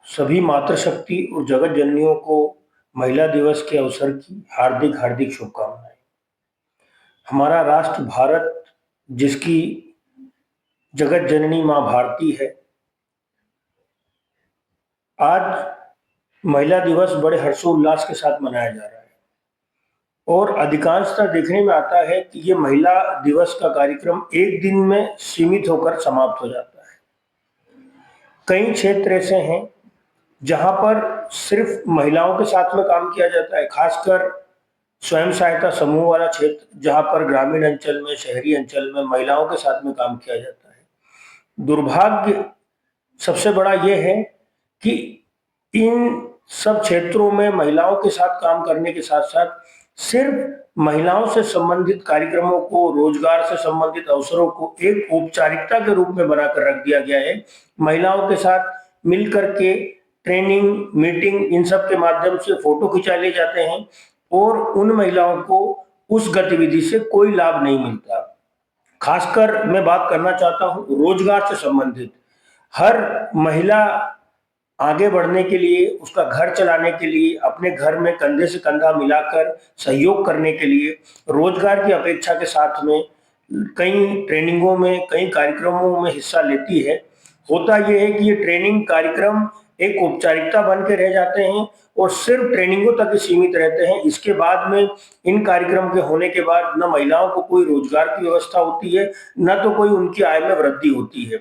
सभी मातृशक्ति और जगत जननियों को महिला दिवस के अवसर की हार्दिक हार्दिक शुभकामनाएं। हमारा राष्ट्र भारत, जिसकी जगत जननी मां भारती है, आज महिला दिवस बड़े हर्षोल्लास के साथ मनाया जा रहा है और अधिकांशतः देखने में आता है कि ये महिला दिवस का कार्यक्रम एक दिन में सीमित होकर समाप्त हो जाता है। कई क्षेत्र ऐसे हैं जहां पर सिर्फ महिलाओं के साथ में काम किया जाता है, खासकर स्वयं सहायता समूह वाला क्षेत्र, जहां पर ग्रामीण अंचल में, शहरी अंचल में महिलाओं के साथ में काम किया जाता है। दुर्भाग्य सबसे बड़ा यह है कि इन सब क्षेत्रों में महिलाओं के साथ काम करने के साथ साथ सिर्फ महिलाओं से संबंधित कार्यक्रमों को, रोजगार से संबंधित अवसरों को एक औपचारिकता के रूप में बनाकर रख दिया गया है। महिलाओं के साथ मिलकर के ट्रेनिंग, मीटिंग, इन सब के माध्यम से फोटो खिंचा ले जाते हैं और उन महिलाओं को उस गतिविधि से कोई लाभ नहीं मिलता। खासकर मैं बात करना चाहता हूं रोजगार से संबंधित। हर महिला आगे बढ़ने के लिए, उसका घर चलाने के लिए, अपने घर में कंधे से कंधा मिलाकर सहयोग करने के लिए रोजगार की अपेक्षा के साथ में कई ट्रेनिंगों में, कई कार्यक्रमों में हिस्सा लेती है। होता यह है कि ये ट्रेनिंग कार्यक्रम एक औपचारिकता बन के रह जाते हैं और सिर्फ ट्रेनिंगों तक ही सीमित रहते हैं। इसके बाद में इन कार्यक्रम के होने के बाद न महिलाओं को कोई रोजगार की व्यवस्था होती है, न तो कोई उनकी आय में वृद्धि होती है।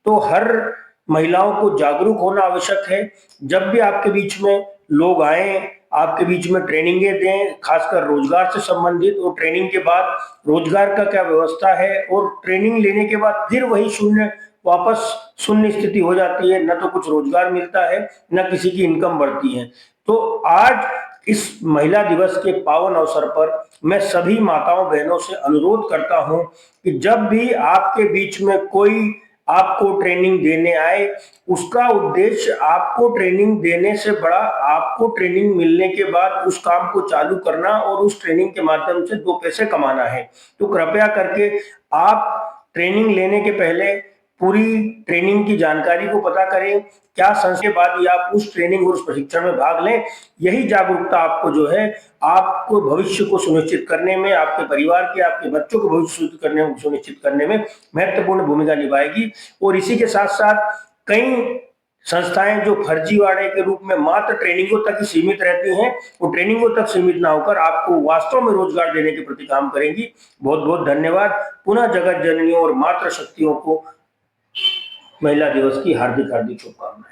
तो हर महिलाओं को जागरूक होना आवश्यक है। जब भी आपके बीच में लोग आए, आपके बीच में ट्रेनिंगें दें, खासकर रोजगार से संबंधित, और ट्रेनिंग के बाद रोजगार का क्या व्यवस्था है, और ट्रेनिंग लेने के बाद फिर वही शून्य, वापस शून्य स्थिति हो जाती है। न तो कुछ रोजगार मिलता है, न किसी की इनकम बढ़ती है। तो आज इस महिला दिवस के पावन अवसर पर मैं सभी माताओं बहनों से अनुरोध करता हूं कि जब भी आपके बीच में कोई आपको ट्रेनिंग देने आए, उसका उद्देश्य आपको ट्रेनिंग देने से बड़ा आपको ट्रेनिंग मिलने के बाद उस काम को चालू करना और उस ट्रेनिंग के माध्यम से दो पैसे कमाना है। तो कृपया करके आप ट्रेनिंग लेने के पहले पूरी ट्रेनिंग की जानकारी को पता करें, क्या संशय के बाद ही आप उस ट्रेनिंग और उस प्रशिक्षण में भाग लें। यही जागरूकता आपको जो है, आपको भविष्य को सुनिश्चित करने में, आपके परिवार के, आपके बच्चों को भविष्य सुनिश्चित करने में महत्वपूर्ण भूमिका निभाएगी। और इसी के साथ साथ कई संस्थाएं जो फर्जीवाड़े के रूप में मात्र ट्रेनिंगों तक ही सीमित रहती हैं, वो ट्रेनिंगों तक सीमित ना होकर आपको वास्तव में रोजगार देने के प्रति काम करेंगी। बहुत बहुत धन्यवाद। पुनः जगत जननियों और मातृ शक्तियों को महिला दिवस की हार्दिक हार्दिक शुभकामनाएं।